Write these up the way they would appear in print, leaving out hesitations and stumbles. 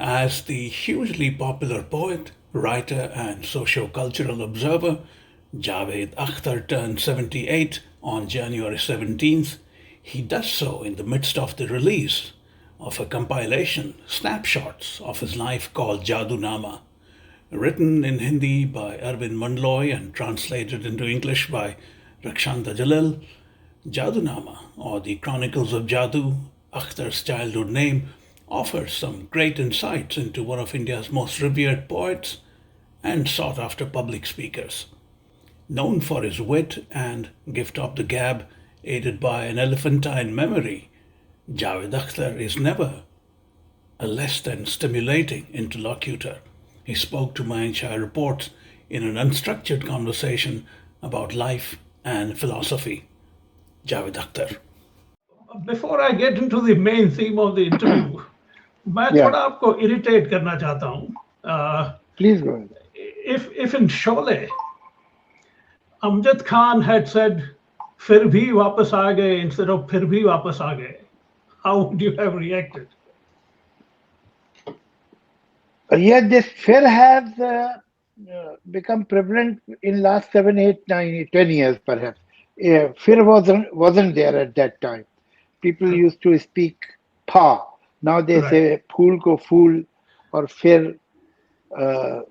As the hugely popular poet, writer, and sociocultural observer, Javed Akhtar turned 78 on January 17th, he does so in the midst of the release of a compilation, snapshots of his life called Jadunama, written in Hindi by Arvind Mandloi and translated into English by Rakhshanda Jalil. Jadunama, or the Chronicles of Jadu, Akhtar's childhood name, offers some great insights into one of India's most revered poets and sought after public speakers. Known for his wit and gift of the gab, aided by an elephantine memory, Javed Akhtar is never a less than stimulating interlocutor. He spoke to Mayank Chhaya Reports in an unstructured conversation about life and philosophy. Javed Akhtar. Before I get into the main theme of the interview, मैं Yeah, थोड़ा आपको irritate करना चाहता हूँ. please go ahead. If in Sholay, Amjad Khan had said, फिर भी वापस आ गए instead of फिर भी वापस आ गए, how would you have reacted? Yet this fear has become prevalent in last 7, 8, 9, 10 years perhaps. Fear wasn't there at that time. People used to speak pa. Now they Right. say fool ko fool or fear. uh,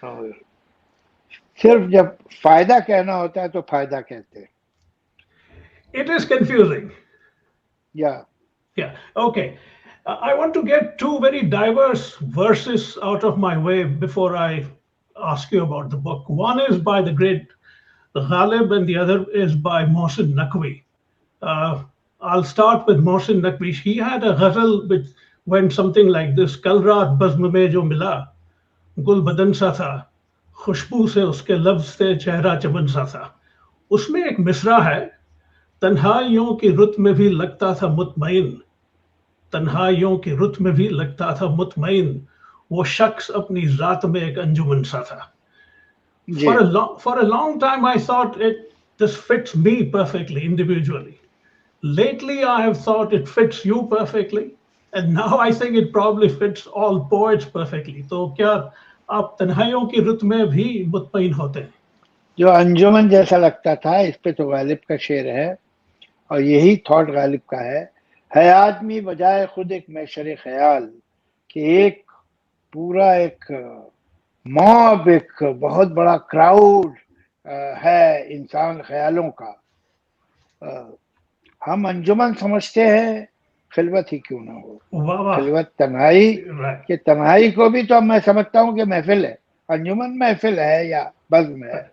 uh, सिर्फ जब फायदा कहना होता है तो फायदा कहते हैं. It is confusing. Yeah, Yeah. Okay. I want to get two very diverse verses out of my way before I ask you about the book. One is by the great Ghalib, and the other is by Mohsin Naqvi. I'll start with Mohsin Naqvi. He had a ghazal which went something like this: Kal raat bazm mein jo mila, gul badan sa tha, खुशबू से उसके लफ्ज से चेहरा चमन सा था. उसमें एक मिसरा है, तन्हाइयों की रुत में भी लगता था मुतमईन, तन्हाइयों की रुत में भी लगता था मुतमईन, वो शख्स अपनी जात में एक अंजुमन सा था. जी. For a long time I thought this fits me perfectly individually. Lately I have thought it fits you perfectly, and now I think it probably fits all poets perfectly. तो क्या आप तन्हाइयों की रुत में भी मुतमईन होते हैं? जो अंजुमन जैसा लगता था, इस पे तो गालिब का शेर है और यही थॉट गालिब का है आदमी बजाय खुद एक मैशर ख्याल, कि एक पूरा एक मॉब, एक बहुत बड़ा क्राउड है इंसान ख्यालों का. हम अंजुमन समझते हैं, खिलवत ही क्यों ना हो. वाह वाह. खिलवत तन्हाई, Right. कि तन्हाई को भी तो मैं समझता हूँ कि महफिल है. अंजुमन महफिल है या बज़्म है.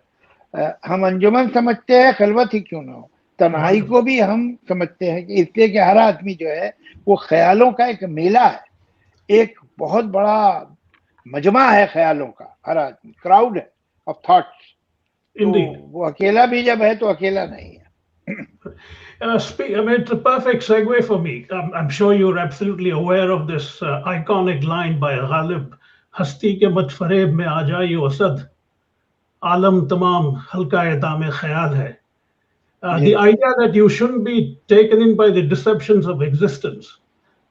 हम अंजुमन समझते हैं, खिलवत ही क्यों ना हो. तन्हाई को भी हम समझते हैं कि इसलिए कि हर आदमी जो है वो ख्यालों का एक मेला है, एक बहुत बड़ा मजमा है ख्यालों का. हर आदमी क्राउड है ऑफ थॉट्स. तो Indeed. वो अकेला भी जब है तो अकेला नहीं है. I mean, it's a perfect segue for me. I'm sure you're absolutely aware of this iconic line by Ghalib, हस्ती के मत फरेब में आ जाए ये असद, आलम तमाम हल्का दाम ख्याल है. The idea that you shouldn't be taken in by the deceptions of existence.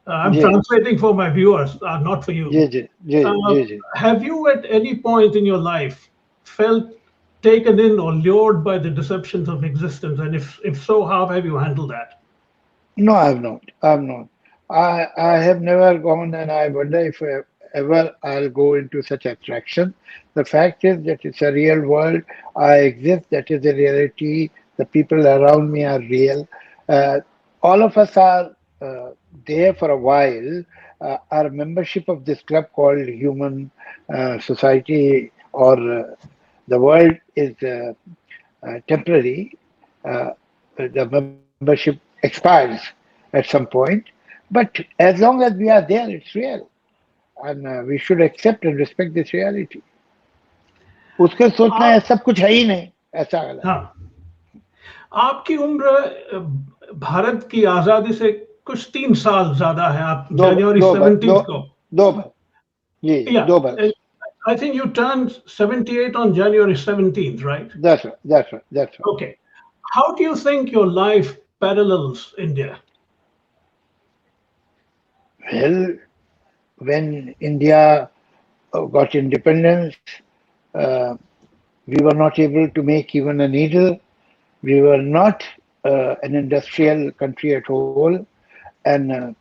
I'm ji translating for my viewers, not for you. Ji ji ji ji ji. Have you at any point in your life felt taken in or lured by the deceptions of existence? And if so, how have you handled that? No, I have not. I have not. I have never gone, and I wonder if ever I'll go into such abstraction. The fact is that it's a real world. I exist. That is the reality. The people around me are real. All of us are there for a while. Our membership of this club called Human Society or the world is temporary. The membership expires at some point, but as long as we are there, it's real, and we should accept and respect this reality. उसके सोचना है सब कुछ है ही नहीं, ऐसा गलत. हाँ, आपकी उम्र भारत की आजादी से कुछ 3 साल ज्यादा है. आप जनवरी 17th को. दो बार. जी, दो बार. I think you turned 78 on January 17th, right? That's right. Okay. How do you think your life parallels India? Well, when India got independence, uh, we were not able to make even a needle. We were not an industrial country at all, and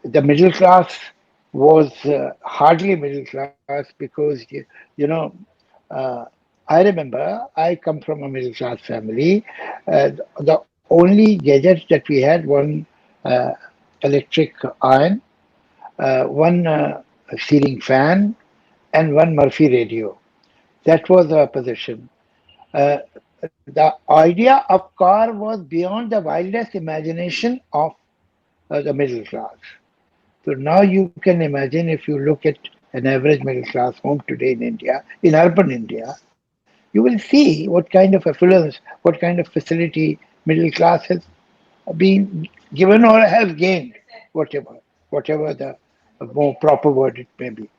the middle class was hardly middle class because you know uh, I remember I come from a middle class family. The only gadgets that we had one uh, electric iron, one ceiling fan, and one Murphy radio. That was our position. Uh, the idea of car was beyond the wildest imagination of the middle class. So now you can imagine if you look at an average middle class home today in India, in urban India, you will see what kind of affluence, what kind of facility middle class has been given or has gained, whatever, whatever the more proper word it may be.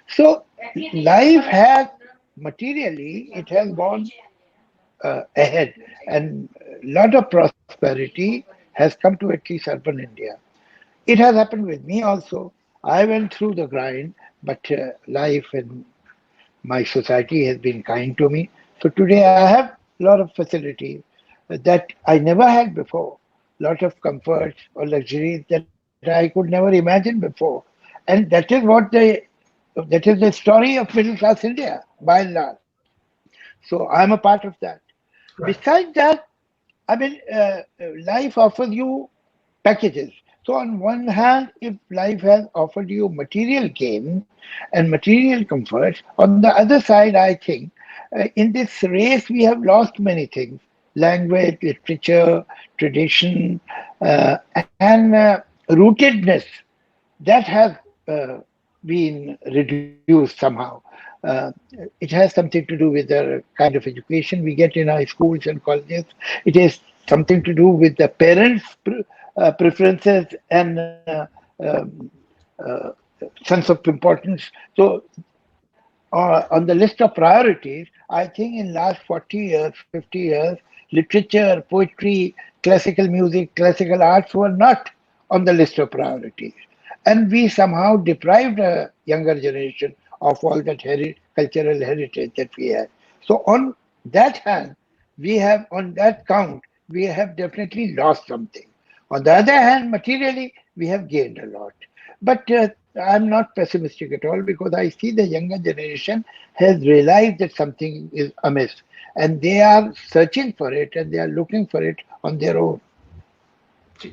So life has materially, it has gone ahead, and a lot of prosperity has come to at least urban India. It has happened with me also. I went through the grind, but life and my society has been kind to me. So today I have a lot of facilities that I never had before, lot of comforts or luxuries that I could never imagine before. And that is the story of middle class India by and large. So I'm a part of that. Right. Besides that, I mean, life offers you packages. So, on one hand, if life has offered you material gain and material comforts, on the other side, I think in this race we have lost many things: language, literature, tradition, and rootedness that has uh, been reduced somehow. Uh, it has something to do with the kind of education we get in our schools and colleges. It has something to do with the parents' preferences and uh, sense of importance. So, on the list of priorities, I think in last 40 years, 50 years, literature, poetry, classical music, classical arts were not on the list of priorities. And we somehow deprived a younger generation of all that cultural heritage that we had. So on that hand, we have, on that count, we have definitely lost something. On the other hand, materially, we have gained a lot. But I'm not pessimistic at all because I see the younger generation has realized that something is amiss and they are searching for it and they are looking for it on their own. जी।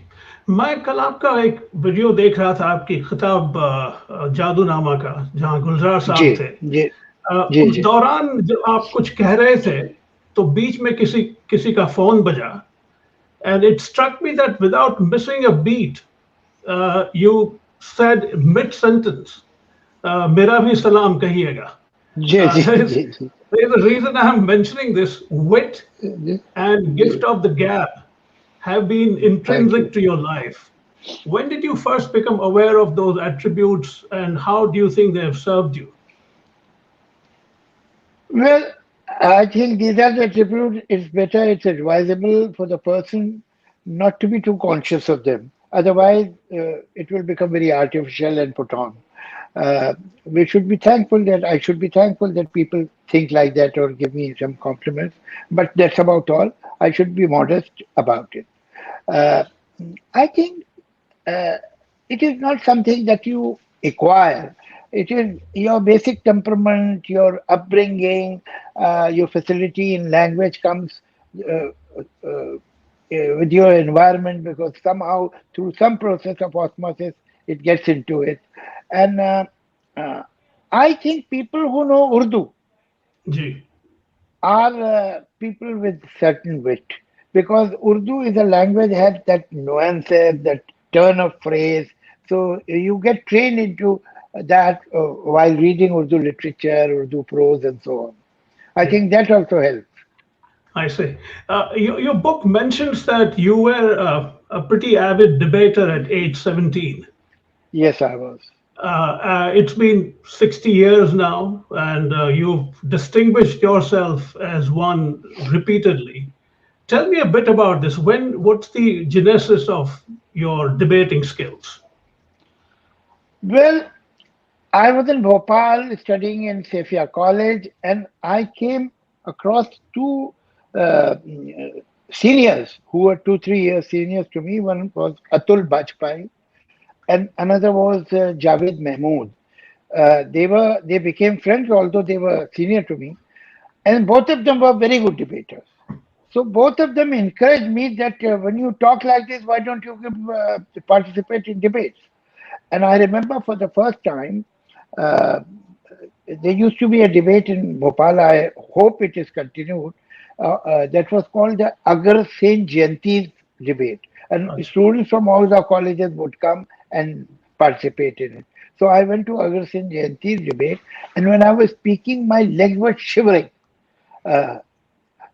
मैं कल आपका एक video देख रहा था आपकी खिताब जादूनामा का जहाँ गुलजार जी साहब थे जी जी उस जी दौरान जब आप कुछ कह रहे थे तो बीच में किसी किसी का फोन बजा and it struck me that without missing a beat you said mid sentence मेरा भी सलाम कहिएगा. जी जी There is जी जी there is a reason I'm mentioning this. Wit जी and जी gift of the gab have been thank you. intrinsic to your life. When did you first become aware of those attributes and how do you think they have served you? Well, I think these are the attributes. It's better, it's advisable for the person not to be too conscious of them. Otherwise, it will become very artificial and put on. We should be thankful that I should be thankful that people think like that or give me some compliments. But that's about all. I should be modest about it. Uh, I think uh, it is not something that you acquire. It is your basic temperament, your upbringing, your facility in language comes uh, with your environment because somehow through some process of osmosis it gets into it. And uh, I think people who know Urdu Ji. are people with certain wit because Urdu is a language has that nuances, that turn of phrase. So you get trained into that while reading Urdu literature, Urdu prose, and so on. I Yeah, think that also helps. I see. Your book mentions that you were a pretty avid debater at age 17. Yes, I was. It's been 60 years now, and you've distinguished yourself as one repeatedly. Tell me a bit about this. What's the genesis of your debating skills? Well, I was in Bhopal studying in Safia College, and I came across two uh, seniors who were 2, 3 years seniors to me. One was Atul Bajpai, and another was Javed Mahmood. They became friends, although they were senior to me, and both of them were very good debaters. So both of them encouraged me that when you talk like this, why don't you participate in debates? And I remember for the first time, uh, there used to be a debate in Bhopal. I hope it is continued. That was called the Agar Sen Jayanti debate, and अच्छा, students from all the colleges would come and participate in it. So I went to Agar Sen Jayanti debate, and when I was speaking, my legs were shivering. Uh,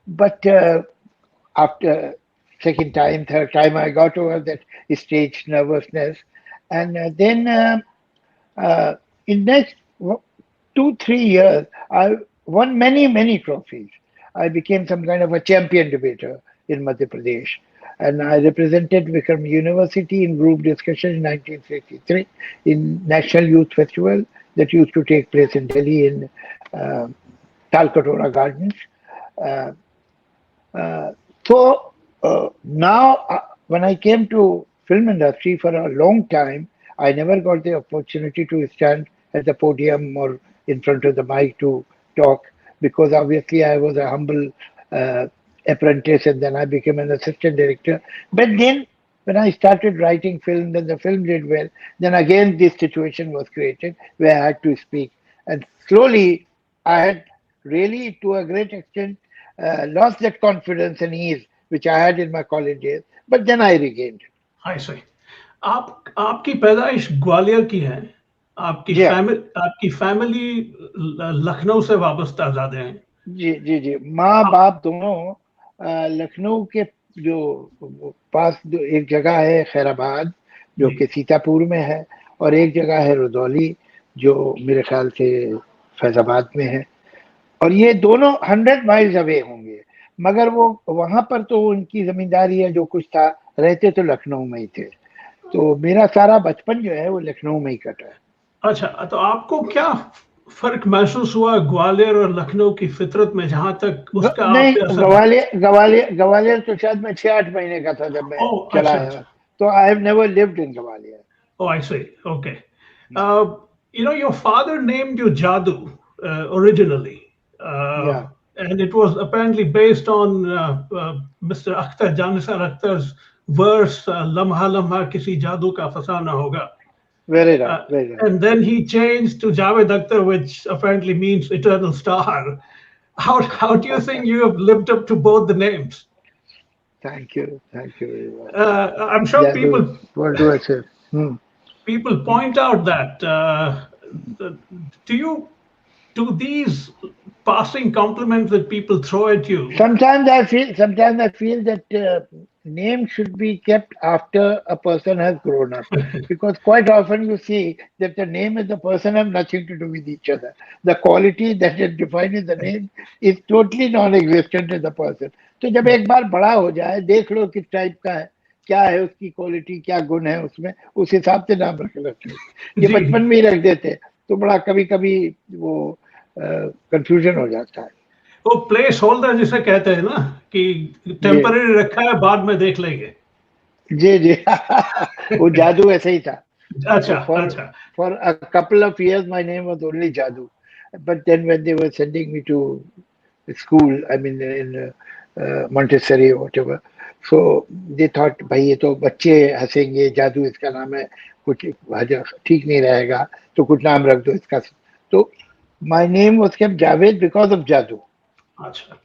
but after second time, third time, I got over that stage nervousness, and then uh, in next 2, 3 years, I won many trophies. I became some kind of a champion debater in Madhya Pradesh, and I represented Vikram University in group discussion in 1963 in National Youth Festival that used to take place in Delhi in uh, Talkatora Gardens. Uh, uh, so now, when I came to film industry for a long time, I never got the opportunity to stand at the podium or in front of the mic to talk because obviously I was a humble uh, apprentice and then I became an assistant director. But then when I started writing films and the film did well, then again this situation was created where I had to speak. And slowly I had really, to a great extent, lost that confidence and ease which I had in my college days, but then I regained it. आई सही। आप आपकी पैदाइश ग्वालियर की है। Yeah, आपकी family Lucknow से वाबस्ता ज़्यादा हैं। जी जी जी, माँ आप बाप दोनों लखनऊ के जो पास एक जगह है खैराबाद जो जी। कि सीतापुर में है और एक जगह है रुदौली जो मेरे ख्याल से फैजाबाद में है और ये दोनों 100 माइल्स अवे होंगे मगर वो वहां पर तो उनकी जमींदारी है जो कुछ था रहते तो लखनऊ में ही थे तो मेरा सारा बचपन जो है वो लखनऊ में ही कटा है अच्छा, तो आपको क्या फ़र्क महसूस हुआ ग्वालियर और लखनऊ की फ़ितरत में, जहाँ तक उसका आप नहीं पे असर रहा? ग्वालियर तो शायद मैं 6, 8 महीने का था जब मैं ओह! चला अच्छा, आया अच्छा। तो I have never lived in Gwalior Oh, I see. Okay. Your father named you Jadu originally, या and it was apparently based on Mr. Akhtar, Janisar Akhtar's verse, "Lamha lamha kisi jadu ka fasana hoga." Very right Uh, very right and then he changed to Javed Akhtar, which apparently means eternal star. How do you think you have lived up to both the names? Thank you very much I'm sure जादू what do I से people point out that do you do these passing compliments that people throw at you? Sometimes I feel that name should be kept after a person has grown up, because quite often you see that the name and the person have nothing to do with each other. The quality that is defined in the name is totally non-existent in the person. तो जब एक बार बड़ा हो जाए देख लो किस type का है क्या है उसकी क्वालिटी क्या गुण है उसमें उस हिसाब से नाम रखना चाहिए ये जी बचपन जी। में ही रख देते तो बड़ा कभी कभी वो कंफ्यूजन हो जाता है वो प्लेस होल्डर जिसे कहते हैं ना कि जी टेम्पररी रखा है, बाद में देख लेंगे। जी जी वो जादू ऐसे ही था अच्छा for अच्छा। for a couple of years my name was only Jadu but then when they were sending me to school I mean in Montessori or whatever so they thought भाई ये तो बच्चे हंसेंगे जादू इसका नाम है कुछ ठीक नहीं रहेगा तो कुछ नाम रख दो इसका तो my name was kept Javed because of Jadu. अच्छा।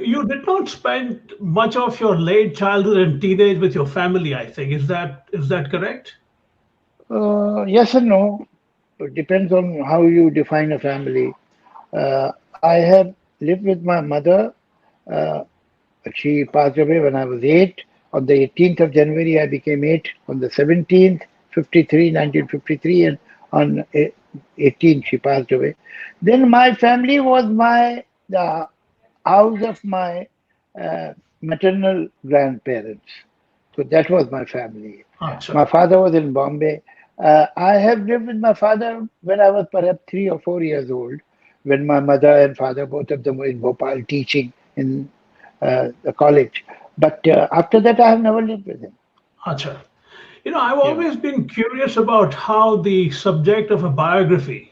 You did not spend much of your late childhood and teenage with your family, I think. Is that correct? Yes and no. It depends on how you define a family. I have lived with my mother. Uh, she passed away when I was 8. On the 18th of January, I became 8. On the 17th, 1953, and on 18th, she passed away. Then my family was the house of my uh, maternal grandparents. So that was my family. अच्छा। My father was in Bombay. I have lived with my father when I was perhaps 3 or 4 years old, when my mother and father, both of them, were in Bhopal teaching in the college. But after that, I have never lived with him. Acha. I've Yeah. always been curious about how the subject of a biography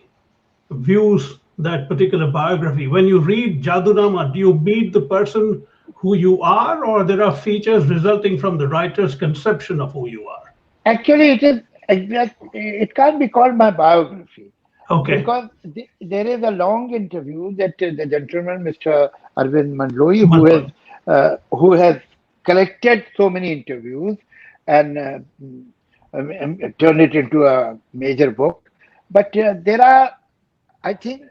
views that particular biography. When you read Jadunama, do you meet the person who you are, or there are features resulting from the writer's conception of who you are? Actually, it can't be called my biography Okay, because there is a long interview that the gentleman, Mr. Arvind Mandloi, Mandloi. who has collected so many interviews and turned it into a major book. But there are, I think,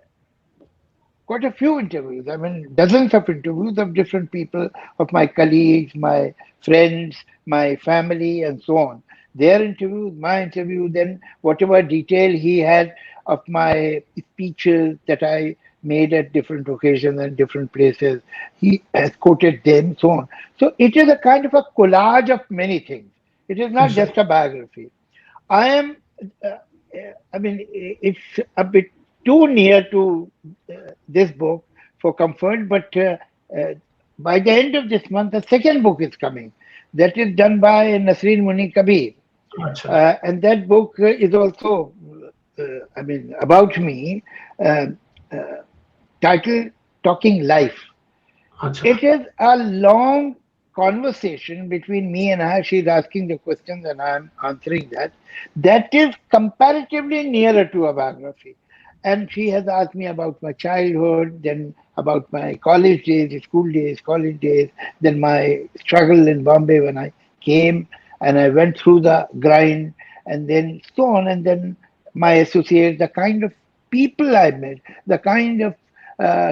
quite a few interviews. I mean, dozens of interviews of different people, of my colleagues, my friends, my family, and so on. Their interviews, my interview, then whatever detail he had of my speeches that I made at different occasions and different places, he has quoted them, so on. So it is a kind of a collage of many things. It is I not see. just a biography. I am, uh, I mean, it's a bit too near to this book for comfort, but uh, by the end of this month, the second book is coming. That is done by Nasreen Muni Kabir. Acha. And that book is also, about me, uh, uh, titled Talking Life. Acha. It is a long conversation between me and her. She's asking the questions and I'm answering that. That is comparatively nearer to a biography. And she has asked me about my childhood, then about my college days, school days, college days, then my struggle in Bombay when I came and I went through the grind, and then so on, and then my associates, the kind of people I met, the kind of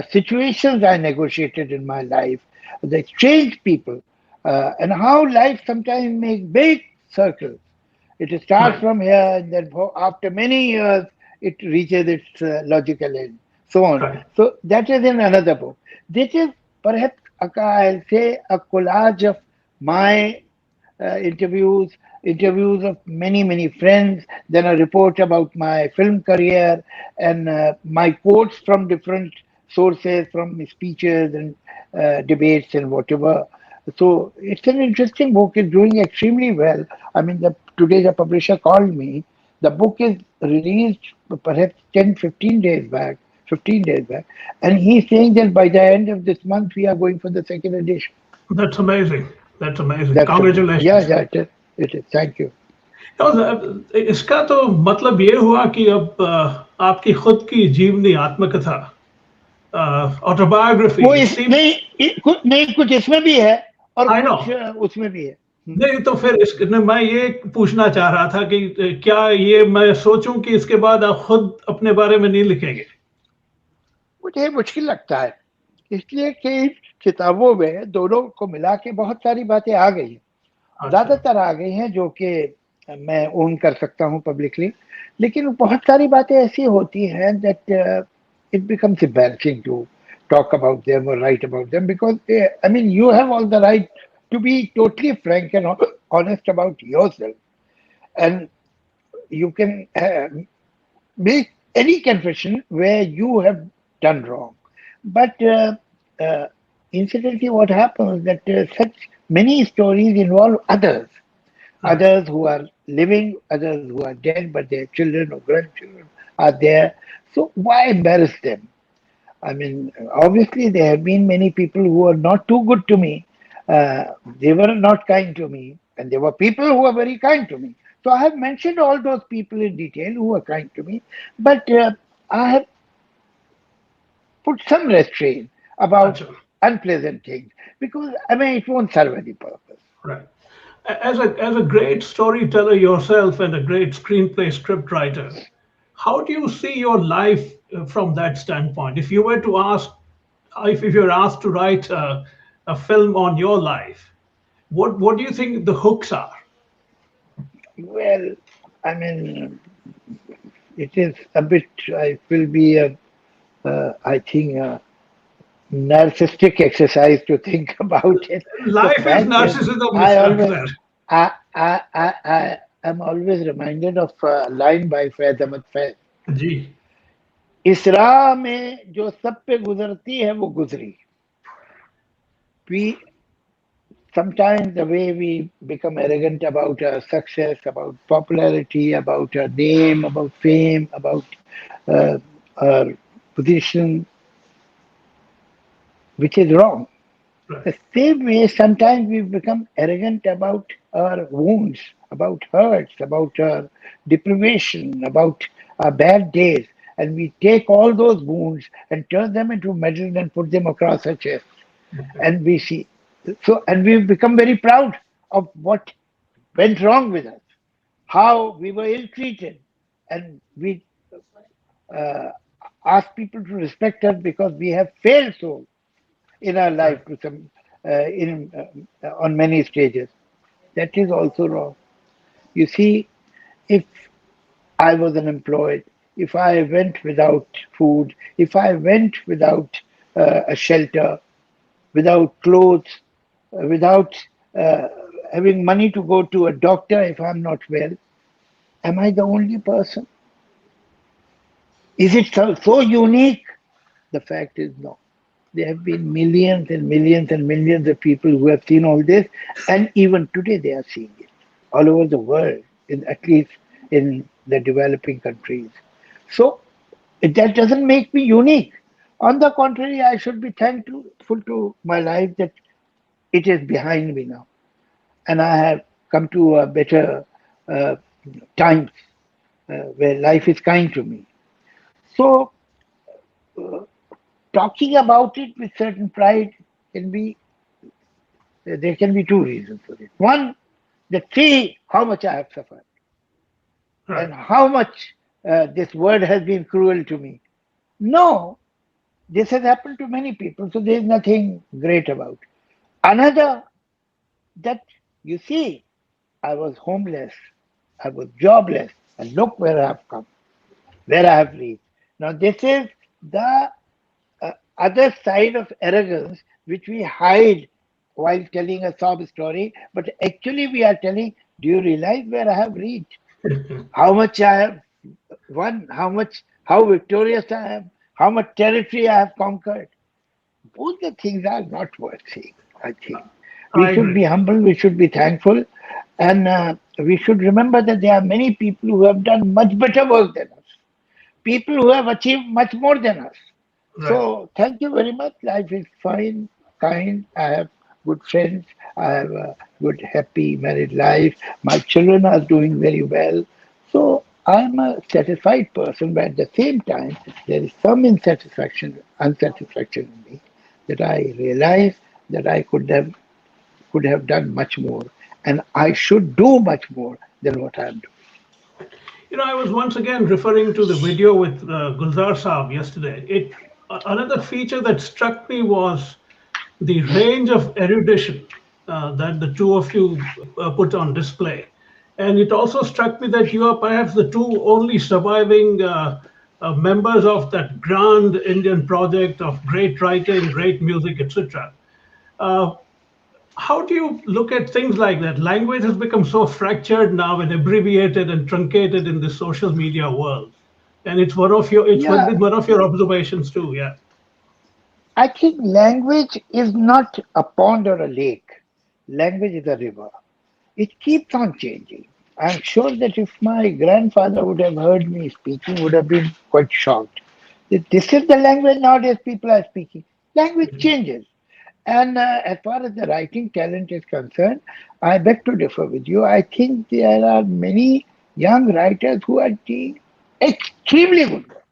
situations I negotiated in my life, the strange people, and how life sometimes makes big circles. It starts Right. from here, and then after many years, it reaches its logical end, so on. Right. So that is in another book. This is perhaps, I'll say, a collage of my interviews of many, many friends, then a report about my film career, and my quotes from different sources, from speeches and debates and whatever. So it's an interesting book. It's doing extremely well. I mean, today the publisher called me. The book is released perhaps 10, 15 days back. 15 days back, and he's saying that by the end of this month we are going for the second edition. That's amazing. That's amazing. That's amazing. Yeah, Congratulations. yeah, it is. It is. Thank you. इसका तो मतलब ये हुआ कि अब आपकी खुद की जीवनी आत्मकथा ऑटोबायोग्राफी वो इस सीम नहीं नहीं, कुछ इसमें भी है और आई नो कुछ उसमें भी है। नहीं तो फिर मैं ये पूछना चाह रहा था कि क्या ये मैं सोचूं कि इसके बाद आप खुद अपने बारे में नहीं लिखेंगे मुझे मुश्किल लगता है, इसलिए कि किताबों में दोनों को मिला के बहुत सारी बातें आ गई हैं, अच्छा ज्यादातर आ गई हैं जो कि मैं ओन कर सकता हूँ पब्लिकली, लेकिन बहुत सारी बातें ऐसी होती हैं that it becomes embarrassing to talk about them or write about them because I mean you have all the right to be totally frank and honest about yourself, and you can make any confession where you have done wrong. But uh, incidentally, what happens that such many stories involve others, right others who are living, others who are dead, but their children or grandchildren are there. So why embarrass them? I mean, obviously, there have been many people who are not too good to me. They were not kind to me, and there were people who were very kind to me. So I have mentioned all those people in detail who were kind to me, but I have put some restraint about अच्छा unpleasant things because I mean it won't serve any purpose. right as a great storyteller yourself and a great screenplay script writer how do you see your life from that standpoint if you were to ask if you're asked to write a film on your life what do you think the hooks are Well, I mean it is a bit. It will be a, I think, a narcissistic exercise to think about it. The life is fact is, narcissism, I Mr. always, Akhtar. I I'm always reminded of a line by Faiz Ahmad Faiz. जी. इस राह में जो सब पे गुजरती है वो गुजरी. We sometimes the way we become arrogant about our success, about popularity, about our name, about fame, about uh, our position, which is wrong. Right. The same way, sometimes we become arrogant about our wounds, about hurts, about our deprivation, about our bad days, and we take all those wounds and turn them into medals and put them across our chest. And we see, so, and we've become very proud of what went wrong with us, how we were ill treated, and we uh, ask people to respect us because we have failed so in our life Right. to some in on many stages. That is also wrong. You see, if I was unemployed, if I went without food, if I went without a shelter, without clothes, without uh, having money to go to a doctor if I'm not well, am I the only person? Is it so unique? The fact is no. There have been millions and millions and millions of people who have seen all this, and even today they are seeing it all over the world, at least in the developing countries. So that doesn't make me unique. On the contrary, I should be thankful to my life that it is behind me now, and I have come to a better uh, times where life is kind to me. So talking about it with certain pride can be there can be two reasons for it. One, that see how much I have suffered and Right. how much this word has been cruel to me. No, this has happened to many people, so there is nothing great about it. Another, that you see, I was homeless, I was jobless, and look where I have come, where I have reached. Now, this is the other side of arrogance which we hide while telling a sob story, but actually we are telling, do you realize where I have reached? How much I have won, how victorious I am, how much territory I have conquered. Both the things are not worth saying, I think. We I should be agree. humble, we should be thankful, and we should remember that there are many people who have done much better work than us, people who have achieved much more than us. Right. So thank you very much. Life is fine, kind. I have good friends. I have a good, happy married life. My children are doing very well. So I'm a satisfied person, but at the same time, there is some unsatisfaction in me that I realize that I could have done much more, and I should do much more than what I'm doing. I was once again referring to the video with Gulzar Saab yesterday. Another feature that struck me was the range of erudition that the two of you put on display. And it also struck me that you are perhaps the two only surviving members of that grand Indian project of great writing, great music, etc. Uh, how do you look at things like that? Language has become so fractured now and abbreviated and truncated in the social media world. And it's Yeah, been one of your observations too, yeah. I think language is not a pond or a lake. Language is a river. It keeps on changing. I'm sure that if my grandfather would have heard me speaking, would have been quite shocked. That this is the language nowadays people are speaking. Language changes. And as far as the writing talent is concerned, I beg to differ with you. I think there are many young writers who are doing extremely good work.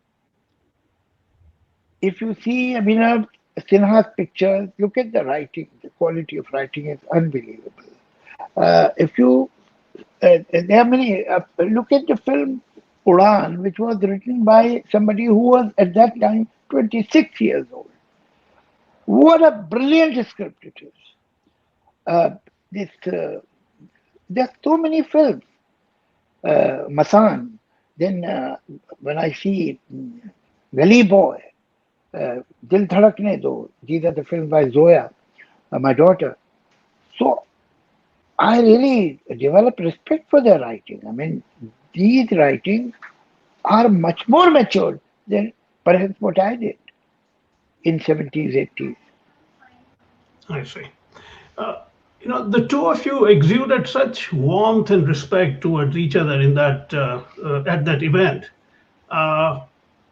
If you see Abhinav Sinha's pictures, look at the writing. The quality of writing is unbelievable. If you there are many. Look at the film Udan, which was written by somebody who was at that time 26 years old. What a brilliant script it is. Uh, this There's so many films. Masan. Then when I see Gully Boy, Dil Dhadakne Do, these are the films by Zoya, my daughter. So I really developed respect for their writing. I mean, these writings are much more mature than perhaps what I did in 70s, 80s. I see. Uh, the two of you exuded such warmth and respect towards each other in that at that event. Uh,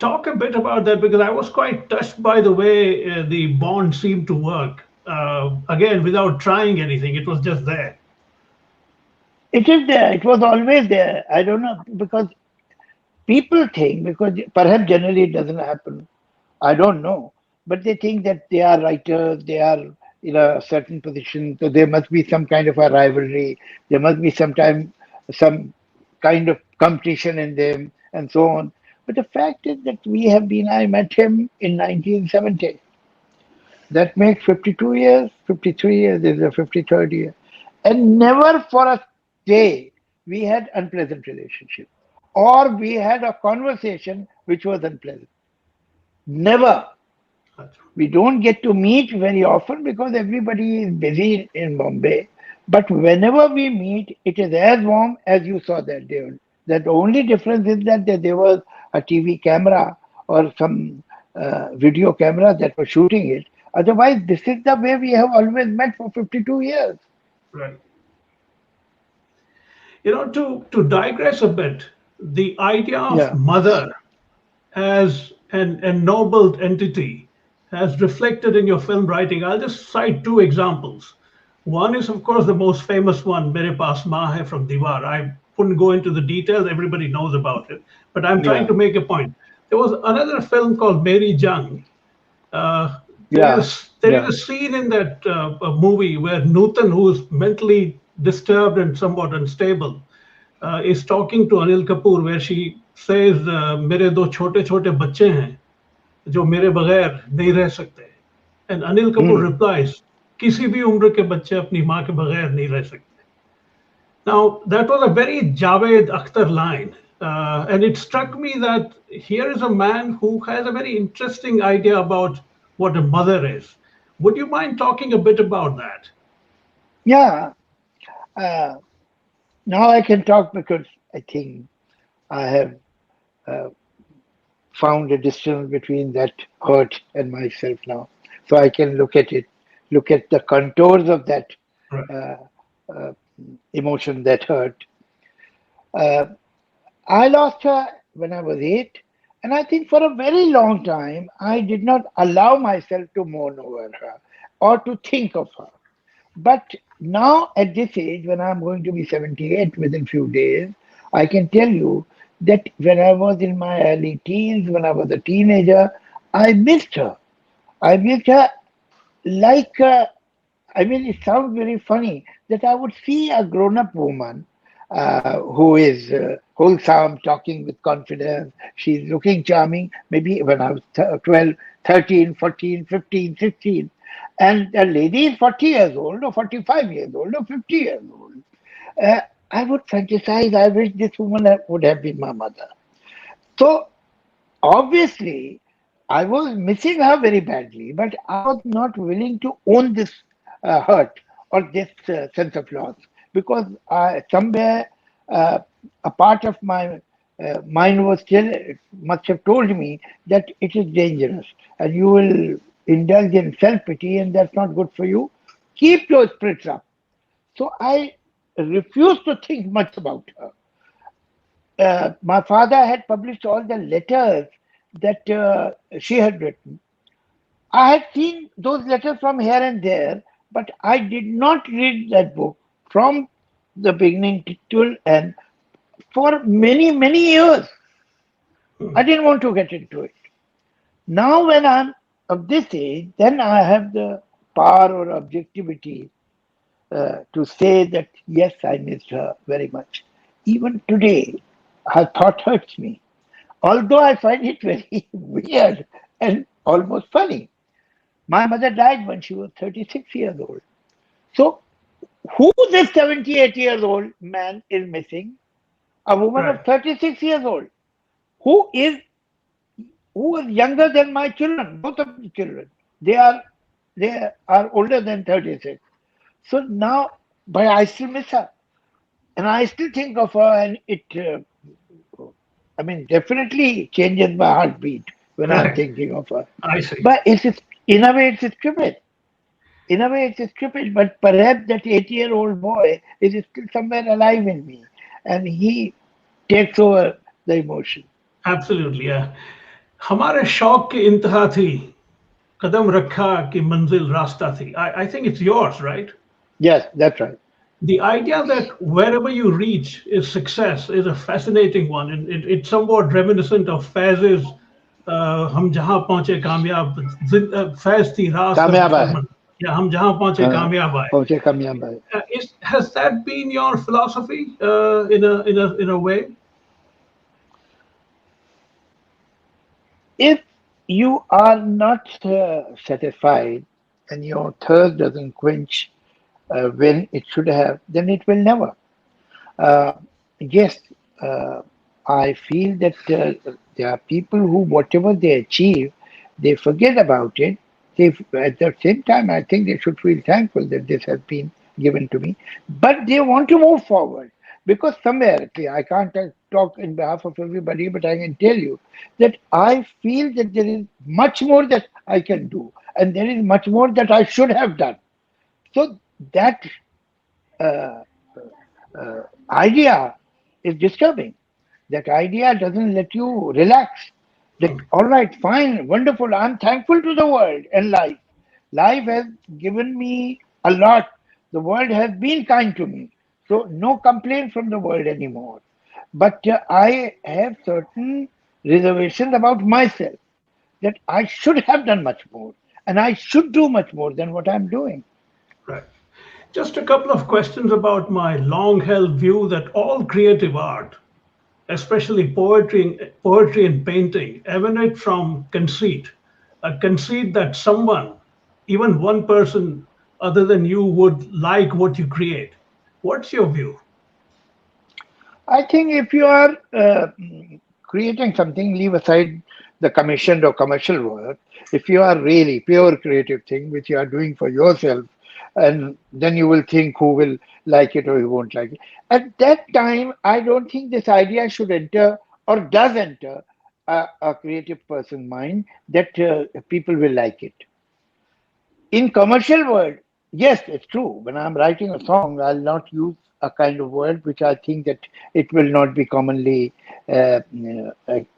Talk a bit about that because I was quite touched by the way the bond seemed to work. Again, without trying anything, it was just there. It is there. It was always there. I don't know because people think, because perhaps generally it doesn't happen. I don't know. But they think that they are writers, they are in a certain position, so there must be some kind of a rivalry, there must be some kind of competition in them, and so on. But the fact is that I met him in 1970. That makes 52 years, 53 years, this is the 53rd year. And never for a day we had unpleasant relationship or we had a conversation which was unpleasant. Never. We don't get to meet very often because everybody is busy in Bombay. But whenever we meet, it is as warm as you saw that day. That the only difference is that there was a TV camera or some video camera that was shooting it. Otherwise, this is the way we have always met for 52 years. Right. To digress a bit, the idea of Yeah, mother as an ennobled entity has reflected in your film writing. I'll just cite two examples. One is, of course, the most famous one, Mere Paas Maa Hai from Diwar. I wouldn't go into the details, everybody knows about it, but I'm trying yeah, to make a point. There was another film called Meri Jung. Uh, yeah, there is yeah. a scene in that movie where Nutan, who is mentally disturbed and somewhat unstable, is talking to Anil Kapoor, where she says, "मेरे दो छोटे छोटे बच्चे हैं जो मेरे बगैर नहीं रह सकते." And Anil Kapoor Hmm. replies, "किसी भी उम्र के बच्चे अपनी माँ के बगैर नहीं रह सकते." Now, that was a very Javed Akhtar line. And it struck me that here is a man who has a very interesting idea about what a mother is. Would you mind talking a bit about that? Yeah. Uh, Now I can talk because I think I have uh, found a distance between that hurt and myself now. So I can look at it, look at the contours of that Right. uh, uh, emotion, that hurt. Uh, I lost her when I was 8, and I think for a very long time I did not allow myself to mourn over her or to think of her. But now at this age, when I'm going to be 78 within few days, I can tell you that when I was in my early teens, when I was a teenager, I missed her. I missed her like, I mean, it sounds very funny that I would see a grown up woman who is wholesome, talking with confidence. She's looking charming, maybe when I was 12, 13, 14, 15, 16. And the lady is 40 years old, or 45 years old, or 50 years old. Uh, I would fantasize, I wish this woman would have been my mother. So obviously, I was missing her very badly, but I was not willing to own this hurt or this sense of loss because somewhere uh, a part of my mind was still must have told me that it is dangerous and you will indulge in self pity and that's not good for you. Keep your spirits up. So I refused to think much about her. My father had published all the letters that she had written. I had seen those letters from here and there, but I did not read that book from the beginning till end for many, many years. I didn't want to get into it. Now, when I'm of this age, then I have the power or objectivity to say that yes, I missed her very much. Even today, her thought hurts me. Although I find it very weird and almost funny. My mother died when she was 36 years old. So, who this 78 years old man is missing? A woman of Right. 36 years old who is who is younger than my children, both of the children. They are they are older than 36. So now but I still miss her, and I still think of her, and I mean, definitely changes my heartbeat when I'm Right. thinking of her. I see. But in a way, it's stupid. In a way, it's stupid, but perhaps that 8-year-old boy is still somewhere alive in me, and he takes over the emotion. Absolutely, yeah. हमारे शौक की इंतहा थी कदम रखा कि मंजिल रास्ता थी. I think it's yours, right? Yes, that's right. The idea that wherever you reach is success is a fascinating one. It's somewhat reminiscent of Faiz's हम जहाँ पहुंचे कामयाब फैज थी रास्ता कामयाब है फरमान या हम जहाँ पहुंचे हाँ, कामयाब आए. पहुंचे कामयाब है Has that been your philosophy in a way? if you are not satisfied and your thirst doesn't quench when it should have, then it will never. Uh, yes, uh, I feel that there are people who, whatever they achieve, they forget about it. At the same time, I think they should feel thankful that this has been given to me. But they want to move forward because somewhere, see, I can't talk in behalf of everybody, but I can tell you that I feel that there is much more that I can do, and there is much more that I should have done. So that uh, idea is disturbing. That idea doesn't let you relax. That, all right, fine, wonderful. I'm thankful to the world and life. Life has given me a lot. The world has been kind to me. So, no complaint from the world anymore. But I have certain reservations about myself that I should have done much more and I should do much more than what I'm doing. Right. Just a couple of questions about my long-held view that all creative art, especially poetry and painting, emanate from conceit, a conceit that someone, even one person other than you, would like what you create. What's your view? I think if you are creating something, leave aside the commissioned or commercial work. If you are really pure creative thing, which you are doing for yourself, and then you will think who will like it or who won't like it. At that time, I don't think this idea should enter or does enter a creative person's mind that people will like it. In commercial world, yes, it's true. When I'm writing a song, I'll not use a kind of word which I think that it will not be commonly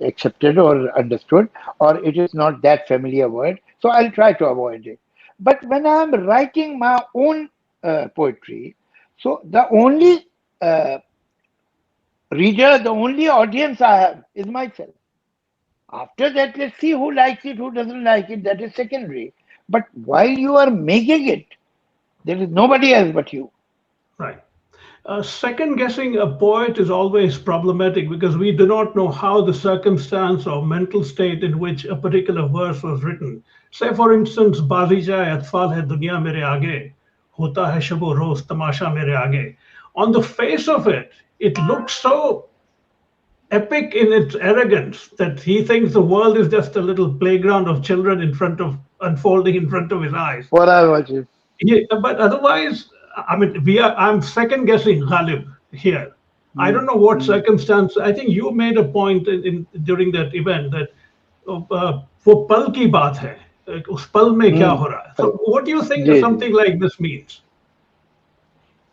accepted or understood, or it is not that familiar word. So I'll try to avoid it. But when I'm writing my own poetry, so the only uh, reader, the only audience I have is myself. After that, let's see who likes it, who doesn't like it. That is secondary. But while you are making it, there is nobody else but you. Right. Second guessing a poet is always problematic because we do not know how the circumstance or mental state in which a particular verse was written. Say, for instance, बाजी जाए अतफाल है दुनिया मेरे आगे होता है शबो रोज तमाशा मेरे आगे. On the face of it, it looks so epic in its arrogance that he thinks the world is just a little playground of children in front of unfolding in front of his eyes. What I watch it. Yeah, but otherwise, I mean, I'm second guessing Ghalib here. I don't Mm, know what mm, circumstance. I think you made a point in during that event that वो पल की बात है, उस पल में क्या mm. हो रहा है. So, what do you think ji, ji. something like this means?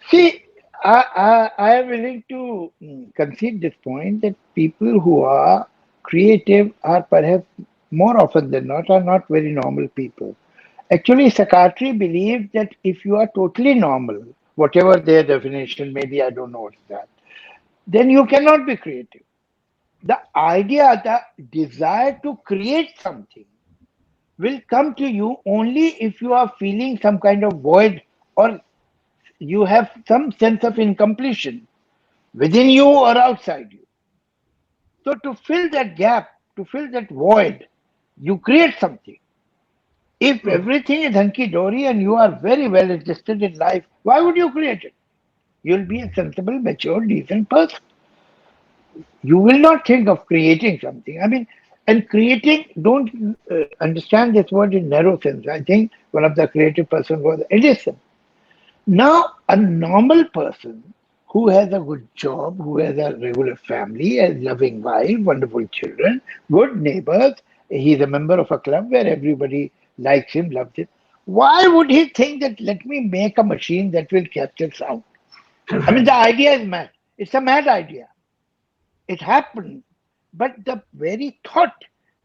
See, I am willing to concede this point that people who are creative are perhaps more often than not are not very normal people. Actually, psychiatry believes that if you are totally normal, whatever their definition, maybe I don't know what's that, then you cannot be creative. The idea, the desire to create something will come to you only if you are feeling some kind of void or you have some sense of incompletion within you or outside you. So, to fill that gap, to fill that void, you create something. If Hmm. everything is hunky dory and you are very well adjusted in life, why would you create it? You'll be a sensible, mature, decent person. You will not think of creating something. I mean, and creating, don't understand this word in narrow sense. I think one of the creative person was Edison. Now, a normal person who has a good job, who has a regular family, a loving wife, wonderful children, good neighbors, he's a member of a club where everybody likes him, loves him. Why would he think that let me make a machine that will capture sound? I mean, the Correct. idea is mad. It's a mad idea. It happened. But the very thought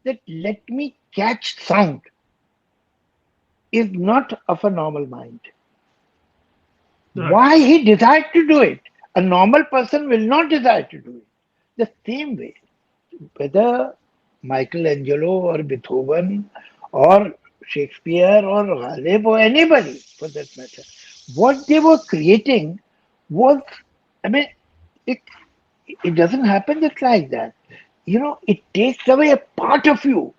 that let me catch sound is not of a normal mind. Right. Why he desired to do it? A normal person will not desire to do it. The same way, whether Michelangelo or Beethoven or Shakespeare or Ghalib or anybody for that matter, what they were creating was, I mean, it it doesn't happen just like that. It takes away a part of you.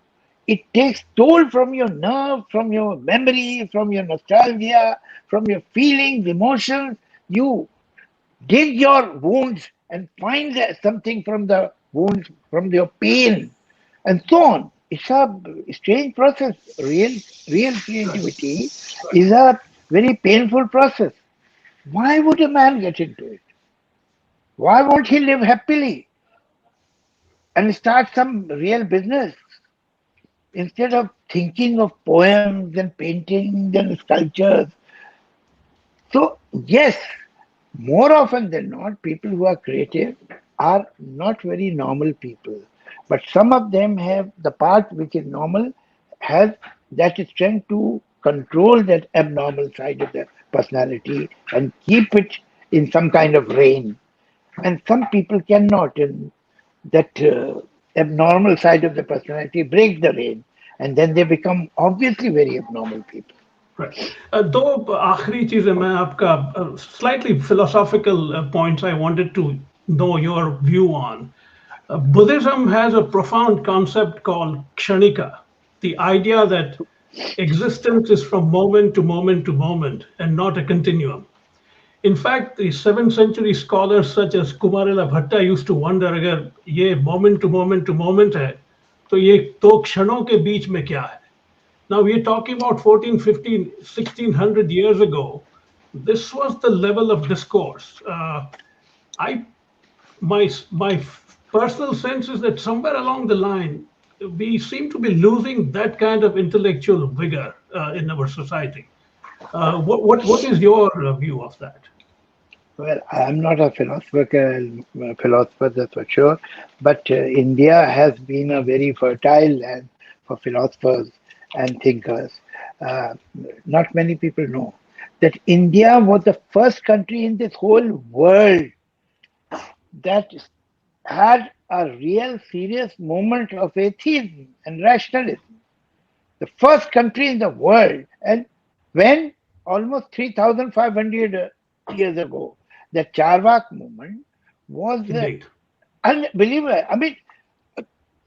It takes toll from your nerve, from your memory, from your nostalgia, from your feelings, emotions. You dig your wounds and find something from the wounds, from your pain, and so on. It's a strange process. Real Right. creativity Right. is a very painful process. Why would a man get into it? Why won't he live happily and start some real business instead of thinking of poems and paintings and sculptures? So, yes, more often than not, people who are creative are not very normal people. But some of them have the part which is normal, has that strength to control that abnormal side of their personality and keep it in some kind of reign. And some people cannot, and that abnormal side of the personality breaks the rein, and then they become obviously very abnormal people. Right. दो आखिरी चीजें मैं आपका slightly philosophical points I wanted to know your view on. Buddhism has a profound concept called kshanika, the idea that existence is from moment to moment to moment and not a continuum. In fact, the 7th century scholars such as Kumarila Bhatta used to wonder अगर ये moment to moment है तो ये दो क्षणों के बीच में क्या है. Now we're talking about 14, 15, 1600 years ago. This was the level of discourse. I my personal sense is that somewhere along the line, we seem to be losing that kind of intellectual vigor in our society. What is your view of that? Well, I'm not a philosopher, that's for sure, but India has been a very fertile land for philosophers and thinkers. Uh, Not many people know that India was the first country in this whole world that had a real serious moment of atheism and rationalism. The first country in the world, and when almost 3,500 years ago, the Charvak movement was Indeed. unbelievable. I mean,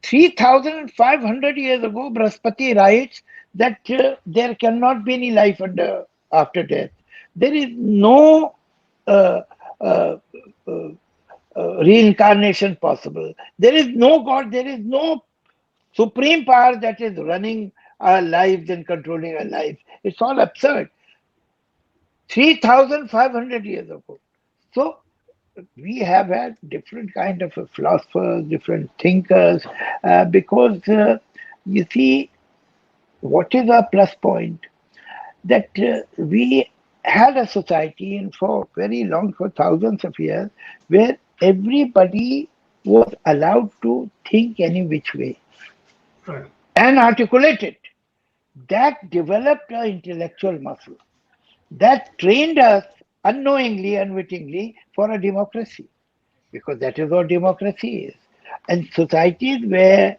3,500 years ago, Brahaspati writes that there cannot be any life after death. There is no uh, uh, uh, reincarnation possible. There is no God. There is no supreme power that is running our lives and controlling our lives. It's all absurd. 3,500 years ago. So we have had different kind of philosophers, different thinkers, because you see, what is our plus point? That we had a society, and for very long, for thousands of years, where everybody was allowed to think any which way Right. and articulate it. That developed our intellectual muscle. That trained us unknowingly, unwittingly for a democracy, because that is what democracy is. And societies where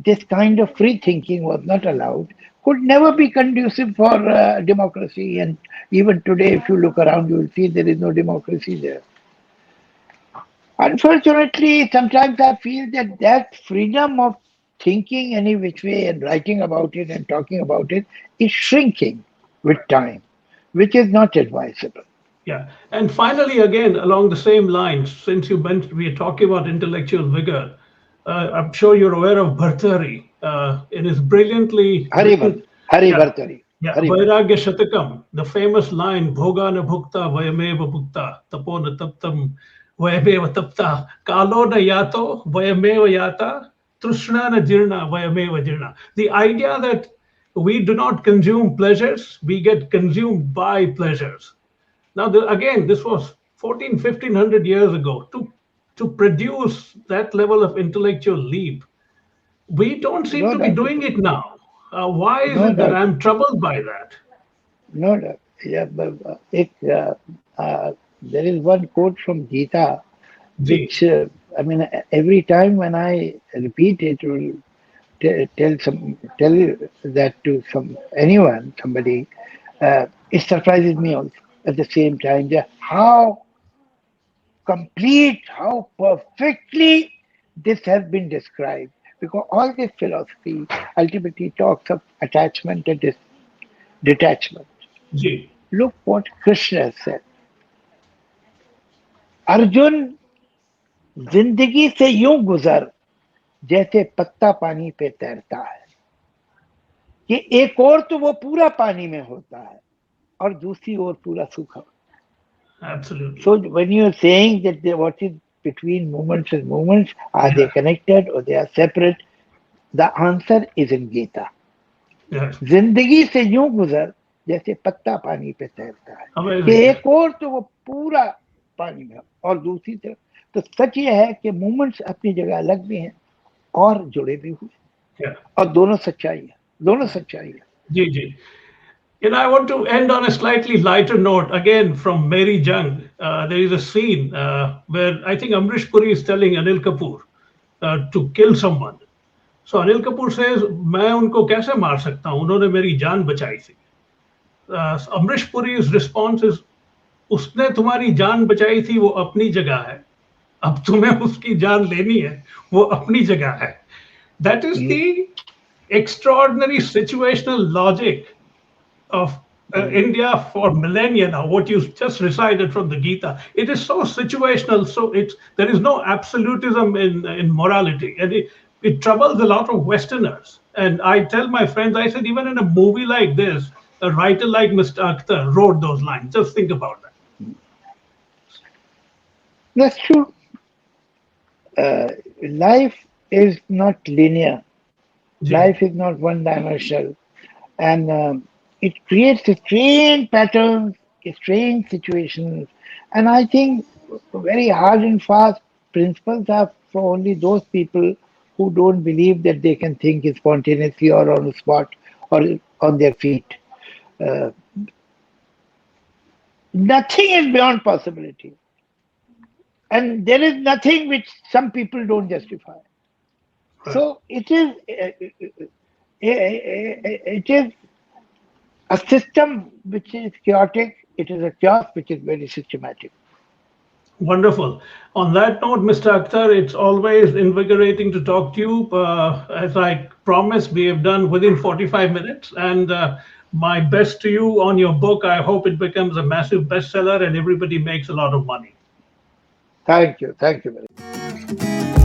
this kind of free thinking was not allowed could never be conducive for democracy. And even today, if you look around, you will see there is no democracy there. Unfortunately, sometimes I feel that that freedom of thinking any which way and writing about it and talking about it is shrinking with time, which is not advisable. Yeah. And finally, again, along the same lines, since you mentioned we are talking about intellectual vigor, I'm sure you're aware of Bhartari. It is brilliantly Hari written. Hari Yeah. Bhartari. Yeah, Haribol. Vairagya Shatakam, the famous line, Bhoga na bhukta vayameva bhukta, tapo na taptam vayameva tapta, kalo na yato vayameva yata, trishna na jirna vayameva jirna. The idea that we do not consume pleasures, we get consumed by pleasures. Now, again, this was 14, 1500 years ago. To produce that level of intellectual leap, we don't seem No to be doubt, doing it now. Why is no it that doubt, I'm troubled by that? no doubt. Yeah, but there is one quote from Gita, Gee, which I mean, every time when I repeat it, or tell that to anyone, somebody, it surprises me also at the same time. Just how complete, how perfectly this has been described. Because all this philosophy ultimately talks of attachment and detachment. gee. Look what Krishna said. Arjun जिंदगी से यूं गुजर जैसे पत्ता पानी पे तैरता है कि एक और तो वो पूरा पानी में होता है और दूसरी ओर पूरा सूखा. Absolutely. So when you are saying that what is between movements and movements, are they Yeah, connected or they are separate? The answer is in Gita. yeah. जिंदगी से यूं गुजर जैसे पत्ता पानी पे तैरता है कि Amazing. एक और तो वो पूरा पानी में और दूसरी तरफ. तो सच ये है कि मूवमेंट्स अपनी जगह अलग भी हैं और जुड़े भी हुए Yeah. और दोनों सच्चाई है. दोनों सच्चाई है. Gee, gee. I want to end on a slightly lighter note. Again, from Mary Jung, there is a scene where I think Amrish Puri is telling Anil Kapoor to kill someone. So Anil Kapoor says, मैं उनको कैसे मार सकता हूँ? उन्होंने मेरी जान बचाई थी. Amrish Puri's response is, उसने तुम्हारी जान बचाई थी, वो अपनी जगह है. अब तुम्हें उसकी जान लेनी है, वो अपनी जगह है. That is the extraordinary situational logic of India for millennia now. What you just recited from the Gita, it is so situational. So there is no absolutism in morality, and it troubles a lot of Westerners. And I tell my friends, I said, even in a movie like this, a writer like Mr. Akhtar wrote those lines. Just think about that. That's true. Life is not linear. Ji. Life is not one dimensional. And it creates strange patterns, strange situations. And I think very hard and fast principles are for only those people who don't believe that they can think spontaneously or on the spot or on their feet. Uh, Nothing is beyond possibility. And there is nothing which some people don't justify. Right. So it is a system which is chaotic. It is a chaos which is very systematic. Wonderful. On that note, Mr. Akhtar, it's always invigorating to talk to you. As I promised, we have done within 45 minutes. And my best to you on your book. I hope it becomes a massive bestseller and everybody makes a lot of money. Thank you. Thank you very much.